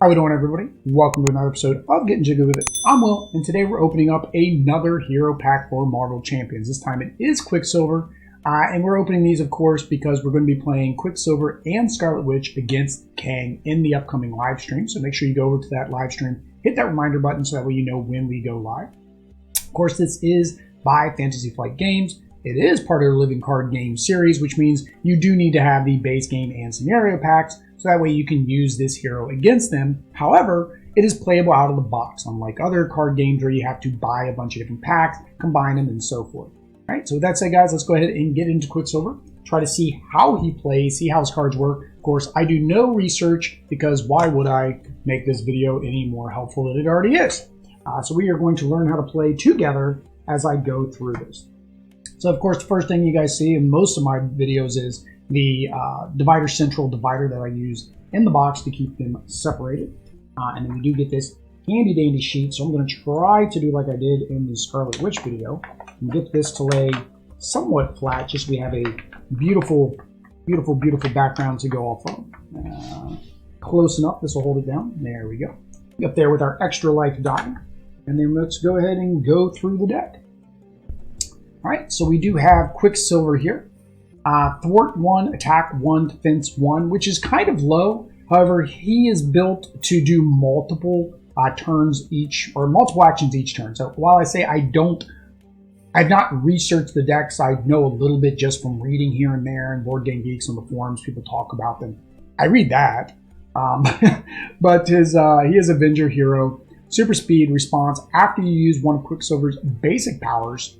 How we doing, everybody? Welcome to another episode of Getting Jiggy With It. I'm Will, and today we're opening up another hero pack for Marvel Champions. This time it is Quicksilver, and we're opening these, of course, because we're going to be playing Quicksilver and Scarlet Witch against Kang in the upcoming live stream. So make sure you go over to that live stream, hit that reminder button so that way you know when we go live. Of course, this is by Fantasy Flight Games. It is part of the Living Card Game series, which means you do need to have the base game and scenario packs, so that way you can use this hero against them. However, it is playable out of the box, unlike other card games where you have to buy a bunch of different packs, combine them, and so forth. All right, so with that said, guys, let's go ahead and get into Quicksilver, try to see how he plays, see how his cards work. Of course, I do no research because why would I make this video any more helpful than it already is? So we are going to learn how to play together as I go through this. So, of course, the first thing you guys see in most of my videos is the central divider that I use in the box to keep them separated. And then we do get this handy dandy sheet. So I'm going to try to do like I did in the Scarlet Witch video and get this to lay somewhat flat, just so we have a beautiful, beautiful, beautiful background to go off of. Close enough, this will hold it down. There we go. Up there with our extra life die. And then let's go ahead and go through the deck. All right, so we do have Quicksilver here. Thwart 1, attack 1, defense 1, which is kind of low. However, he is built to do multiple turns each, or multiple actions each turn. So while I say I've not researched the decks, I know a little bit just from reading here and there and Board Game Geeks on the forums, people talk about them. I read that. But he is Avenger hero. Super speed response after you use one of Quicksilver's basic powers.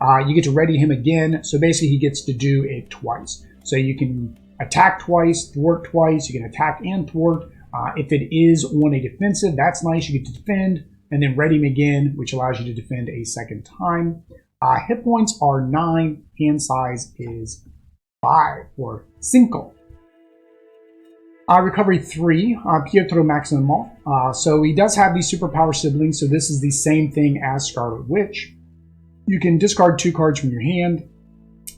You get to ready him again, so basically he gets to do it twice. So you can attack twice, thwart twice, you can attack and thwart. If it is on a defensive, that's nice, you get to defend, and then ready him again, which allows you to defend a second time. Hit points are 9, hand size is 5, or 5. Recovery 3, Pietro Maximoff. So he does have these superpower siblings, so this is the same thing as Scarlet Witch. You can discard 2 cards from your hand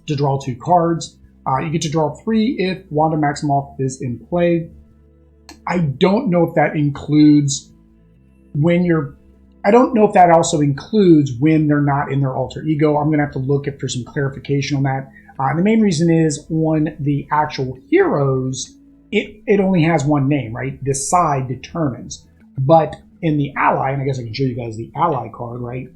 to draw 2 cards. You get to draw 3 if Wanda Maximoff is in play. I don't know if that includes when you're... I don't know if that also includes when they're not in their alter ego. I'm going to have to look for some clarification on that. The main reason is on the actual heroes, it only has one name, right? This side determines. But in the ally, and I guess I can show you guys the ally card, right?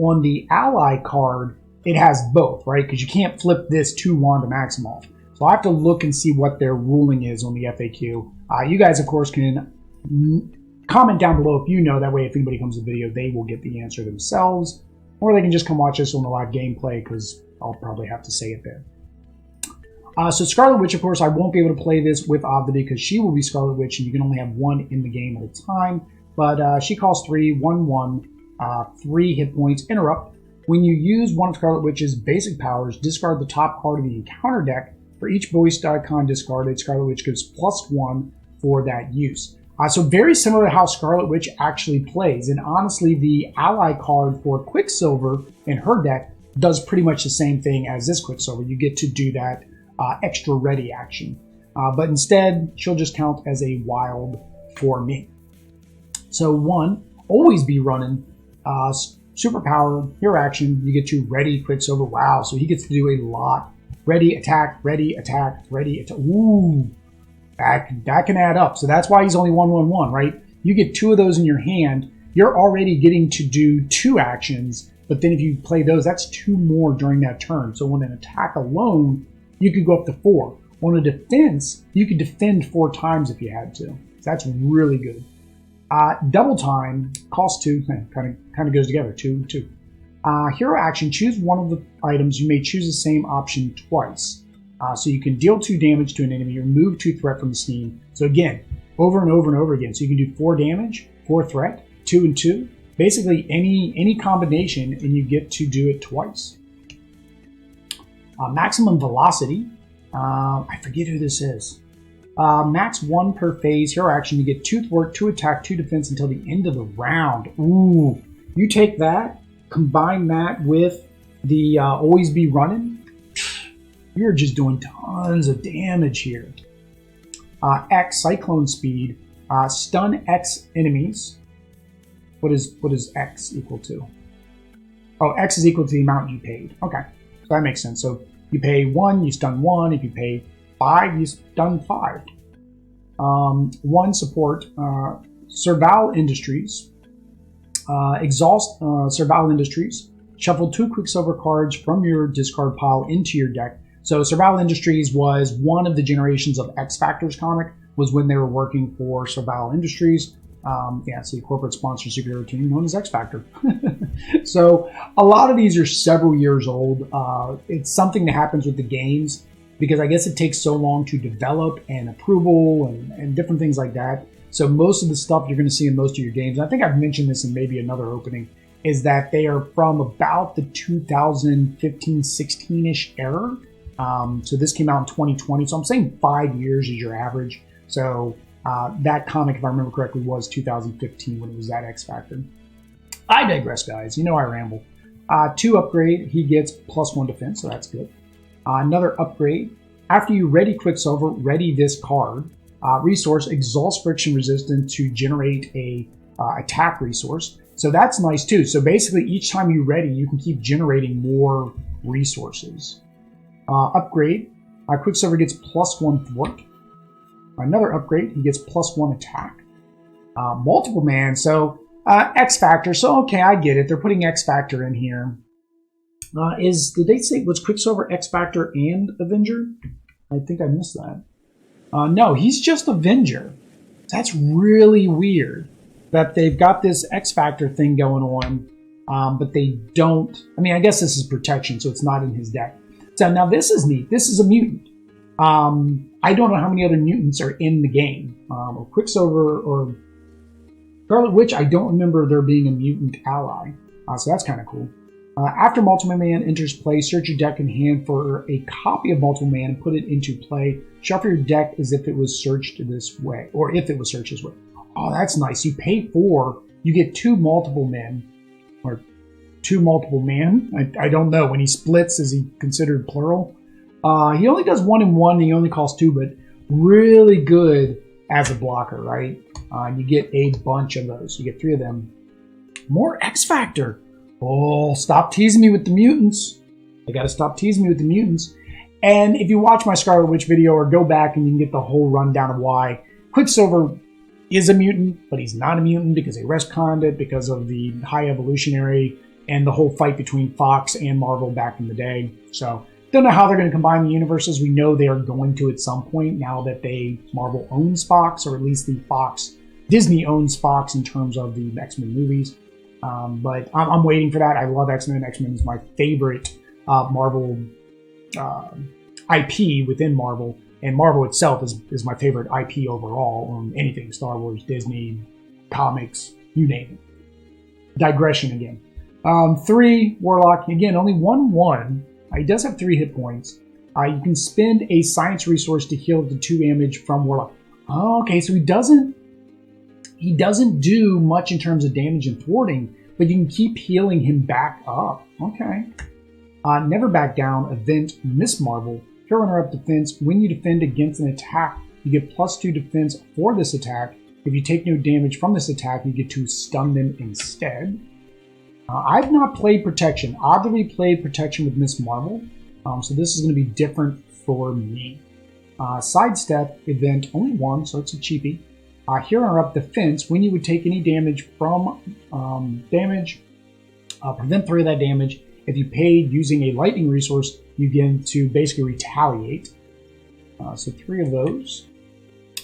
On the ally card, it has both, right? Because you can't flip this to Wanda Maximoff. So I have to look and see what their ruling is on the FAQ. You guys, of course, can comment down below if you know. That way, if anybody comes to the video, they will get the answer themselves. Or they can just come watch us on the live gameplay, because I'll probably have to say it there. So Scarlet Witch, of course, I won't be able to play this with Avdi because she will be Scarlet Witch, and you can only have one in the game at a time. But she costs 3, 1/1. 3 hit points, interrupt. When you use one of Scarlet Witch's basic powers, discard the top card of the encounter deck. For each voiced icon discarded, Scarlet Witch gives +1 for that use. So very similar to how Scarlet Witch actually plays. And honestly, the ally card for Quicksilver in her deck does pretty much the same thing as this Quicksilver. You get to do that extra ready action. But instead, she'll just count as a wild for me. So 1, always be running. Superpower, hero action, you get to ready Quicksilver. Wow, so he gets to do a lot. Ready, attack, ready, attack, ready, attack. Ooh, that can add up. So that's why he's only 1/1/1, right? You get 2 of those in your hand, you're already getting to do 2 actions, but then if you play those, that's 2 more during that turn. So on an attack alone, you could go up to 4. On a defense, you could defend 4 times if you had to. So that's really good. Double time, cost 2, kind of goes together, 2, 2. Hero action, choose one of the items. You may choose the same option twice. So you can deal 2 damage to an enemy, remove 2 threat from the scene. So again, over and over and over again. So you can do 4 damage, 4 threat, 2 and 2. Basically any combination, and you get to do it twice. Maximum velocity, I forget who this is. Max 1 per phase. Hero action, you get 2 thwart, 2 attack, 2 defense until the end of the round. Ooh, you take that, combine that with the always be running. You're just doing tons of damage here. X, Cyclone Speed. Stun X enemies. What is X equal to? Oh, X is equal to the amount you paid. Okay, so that makes sense. So you pay 1, you stun 1. If you pay 5, you stun 5. 1 support. Serval Industries. Exhaust Serval Industries. Shuffle 2 Quicksilver cards from your discard pile into your deck. So Serval Industries was one of the generations of X Factor's comic, was when they were working for Serval Industries. Yeah, it's the corporate sponsored superhero team known as X Factor. So a lot of these are several years old. It's something that happens with the games because I guess it takes so long to develop and approval and different things like that. So most of the stuff you're going to see in most of your games, and I think I've mentioned this in maybe another opening, is that they are from about the 2015-16-ish era. So this came out in 2020. So I'm saying 5 years is your average. So that comic, if I remember correctly, was 2015 when it was at X Factor. I digress, guys. You know I ramble. 2 upgrade, he gets +1 defense, so that's good. Another upgrade. After you ready Quicksilver, ready this card. Resource, exhaust friction resistant to generate a attack resource. So that's nice too. So basically each time you ready, you can keep generating more resources. Upgrade, Quicksilver gets +1 thwart. Another upgrade, he gets +1 attack. Multiple man, so X Factor. So okay, I get it. They're putting X Factor in here. Did they say was Quicksilver X Factor and Avenger? I think I missed that. No, he's just Avenger. That's really weird that they've got this X Factor thing going on, but they don't. I mean, I guess this is protection, so it's not in his deck. So now this is neat. This is a mutant. I don't know how many other mutants are in the game. Or Quicksilver or Scarlet Witch, I don't remember there being a mutant ally. So that's kind of cool. After Multiple Man enters play, search your deck and hand for a copy of Multiple Man and put it into play. Shuffle your deck as if it was searched this way, or if it was searched this way. Oh, that's nice. You pay 4, you get 2 Multiple Men, or 2 Multiple Man. I don't know. When he splits, is he considered plural? He only does 1 and 1, and he only costs 2, but really good as a blocker, right? You get a bunch of those. You get 3 of them. More X Factor. Oh, stop teasing me with the mutants. I gotta stop teasing me with the mutants. And if you watch my Scarlet Witch video or go back and you can get the whole rundown of why Quicksilver is a mutant, but he's not a mutant because they retconned it because of the high evolutionary and the whole fight between Fox and Marvel back in the day. So, don't know how they're going to combine the universes. We know they are going to at some point now that Marvel owns Fox, or at least Disney owns Fox in terms of the X-Men movies. But I'm waiting for that. I love X-Men. X-Men is my favorite Marvel IP within Marvel, and Marvel itself is my favorite IP overall on anything Star Wars, Disney, comics, you name it. Digression again. 3 Warlock, again, only 1/1. He does have 3 hit points. You can spend a science resource to heal the 2 damage from Warlock. Oh, okay, so he doesn't do much in terms of damage and thwarting, but you can keep healing him back up. Okay. Never back down. Event Miss Marvel. Hero Runner-Up defense. When you defend against an attack, you get +2 defense for this attack. If you take no damage from this attack, you get to stun them instead. I've not played Protection. Oddly played Protection with Miss Marvel, so this is going to be different for me. Sidestep event, only 1, so it's a cheapie. Hero Runner-Up defense, when you would take any damage from damage, prevent 3 of that damage. If you paid using a lightning resource, you get to basically retaliate. So 3 of those.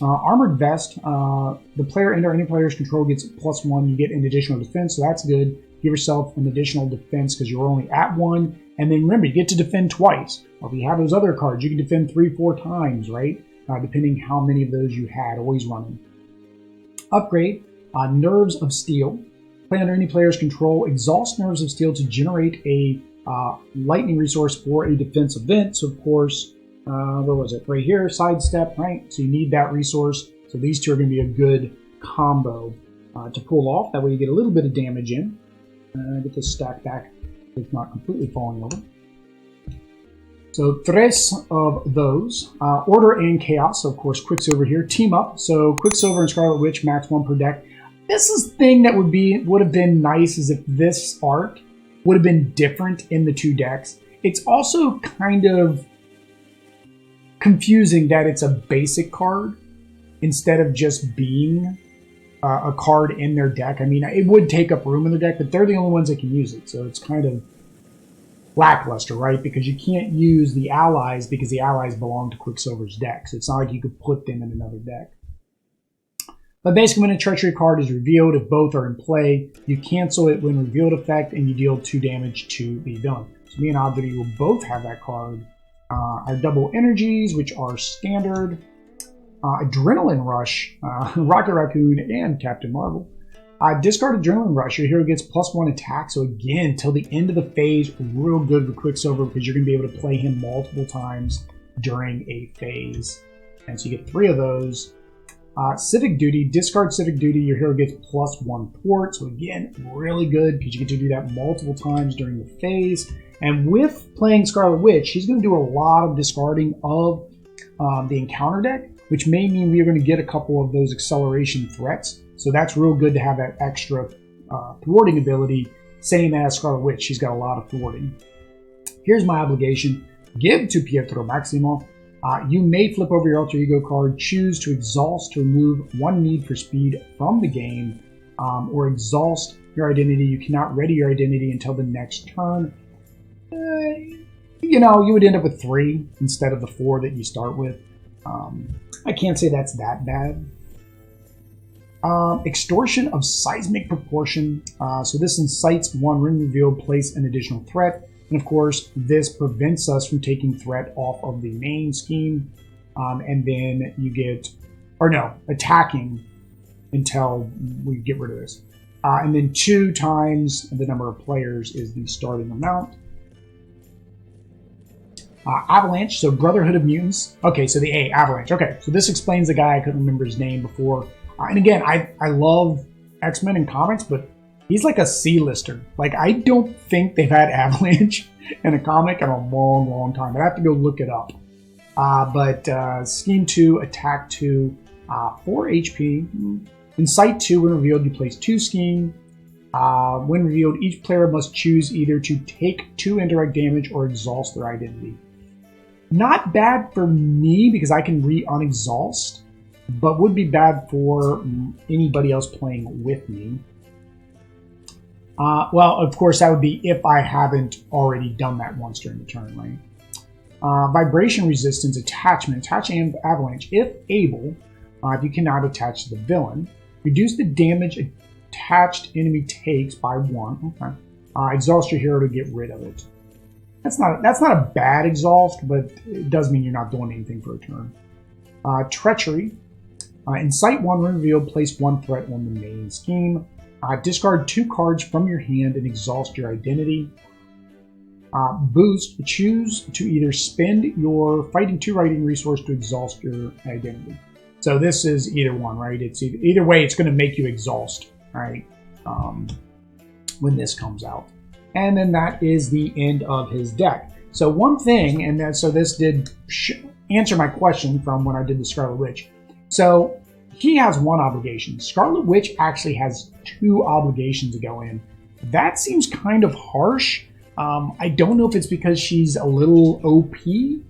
Armored Vest, the player under any player's control gets +1. You get an additional defense, so that's good. Give yourself an additional defense because you're only at 1. And then remember, you get to defend twice. Or if you have those other cards, you can defend 3-4 times, right? Depending how many of those you had, always running. Upgrade, Nerves of Steel. Play under any player's control. Exhaust Nerves of Steel to generate a lightning resource for a defense event. So, of course, where was it? Right here, Sidestep, right? So you need that resource. So these 2 are going to be a good combo to pull off. That way you get a little bit of damage in. Get this stack back. It's not completely falling over. So tres of those. Order and Chaos, so of course Quicksilver here. Team up, so Quicksilver and Scarlet Witch, max 1 per deck. This is the thing that would have been nice is if this art would have been different in the two decks. It's also kind of confusing that it's a basic card instead of just being a card in their deck. I mean, it would take up room in the deck, but they're the only ones that can use it, so it's kind of lackluster, right? Because you can't use the allies because the allies belong to Quicksilver's deck. So it's not like you could put them in another deck. But basically, when a treachery card is revealed, if both are in play, you cancel it when revealed effect and you deal 2 damage to the villain. So me and Oddity will both have that card. Our double energies, which are standard. Adrenaline Rush, Rocket Raccoon, and Captain Marvel. Discard Adrenaline Rush. Your hero gets +1 attack. So again, till the end of the phase, real good with Quicksilver because you're going to be able to play him multiple times during a phase. And so you get 3 of those. Civic Duty. Discard Civic Duty. Your hero gets +1 port. So again, really good because you get to do that multiple times during the phase. And with playing Scarlet Witch, she's going to do a lot of discarding of the encounter deck, which may mean we're going to get a couple of those acceleration threats. So that's real good to have that extra thwarting ability. Same as Scarlet Witch, she's got a lot of thwarting. Here's my obligation. Give to Pietro Maximoff. You may flip over your alter ego card, choose to exhaust to remove 1 need for speed from the game, or exhaust your identity. You cannot ready your identity until the next turn. You know, you would end up with 3 instead of the 4 that you start with. I can't say that's that bad. Extortion of Seismic Proportion. So this incites 1 ring revealed, place an additional threat. And of course, this prevents us from taking threat off of the main scheme. And then you get, or no, attacking until we get rid of this. And then 2 times the number of players is the starting amount. Avalanche, so Brotherhood of Mutants. Okay, so the A, Avalanche. Okay, so this explains the guy I couldn't remember his name before. And again, I love X-Men in comics, but he's like a C-lister. Like, I don't think they've had Avalanche in a comic in a long, long time. I'd have to go look it up. But Scheme 2, Attack 2, 4 HP. Incite 2, when revealed, you place 2 Scheme. When revealed, each player must choose either to take 2 indirect damage or exhaust their identity. Not bad for me because I can re-unexhaust, but would be bad for anybody else playing with me. Well, of course, that would be if I haven't already done that once during the turn, right? Vibration Resistance, Attachment, attach Avalanche if able, if you cannot attach to the villain. Reduce the damage attached enemy takes by 1. Okay. Exhaust your hero to get rid of it. That's not a bad exhaust, but it does mean you're not doing anything for a turn. Treachery. Incite 1 when revealed, place 1 threat on the main scheme. Discard 2 cards from your hand and exhaust your identity. Boost. Choose to either spend your Fighting 2 writing resource to exhaust your identity. So this is either one, right? It's either way, it's going to make you exhaust, right? When this comes out. And then that is the end of his deck. So one thing, and then, so this did answer my question from when I did the Scarlet Witch. So he has 1 obligation. Scarlet Witch actually has 2 obligations to go in. That seems kind of harsh. I don't know if it's because she's a little OP. You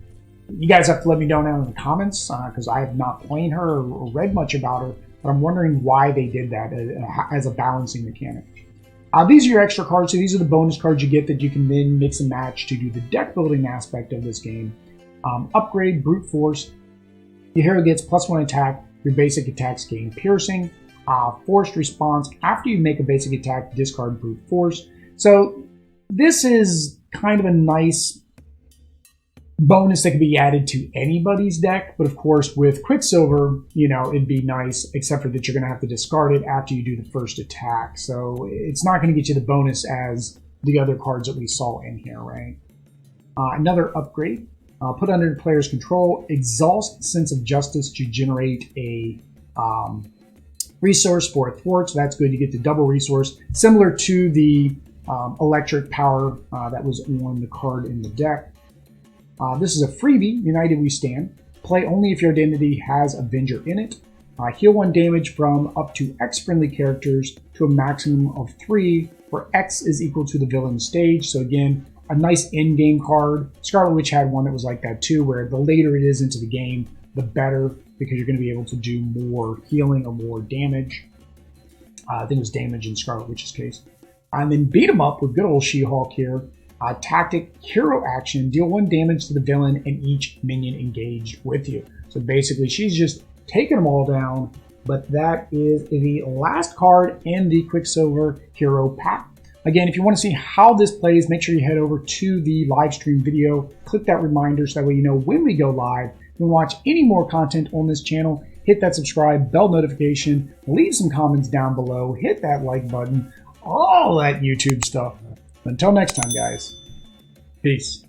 guys have to let me know down in the comments because I have not played her or read much about her. But I'm wondering why they did that as a balancing mechanic. These are your extra cards. So these are the bonus cards you get that you can then mix and match to do the deck building aspect of this game. Upgrade, Brute Force. Your hero gets +1 attack. Your basic attacks gain piercing. Forced response. After you make a basic attack, discard Brute Force. So this is kind of a nice bonus that can be added to anybody's deck. But of course, with Quicksilver, you know, it'd be nice, except for that you're going to have to discard it after you do the first attack. So it's not going to get you the bonus as the other cards that we saw in here, right? Another upgrade. Put under the player's control, exhaust Sense of Justice to generate a resource for a thwart. So that's good. You get the double resource, similar to the electric power that was on the card in the deck. This is a freebie, United We Stand. Play only if your identity has Avenger in it. Heal 1 damage from up to X friendly characters to a maximum of 3, where X is equal to the villain's stage. So again, a nice in-game card. Scarlet Witch had one that was like that too, where the later it is into the game, the better, because you're going to be able to do more healing or more damage. I think it was damage in Scarlet Witch's case. And then beat 'em up with good old She-Hulk here. Tactic, hero action, deal 1 damage to the villain and each minion engaged with you. So basically, she's just taking them all down. But that is the last card in the Quicksilver Hero Pack. Again, if you want to see how this plays, make sure you head over to the live stream video. Click that reminder so that way you know when we go live. If you want to watch any more content on this channel, hit that subscribe, bell notification, leave some comments down below, hit that like button, all that YouTube stuff. Until next time, guys. Peace.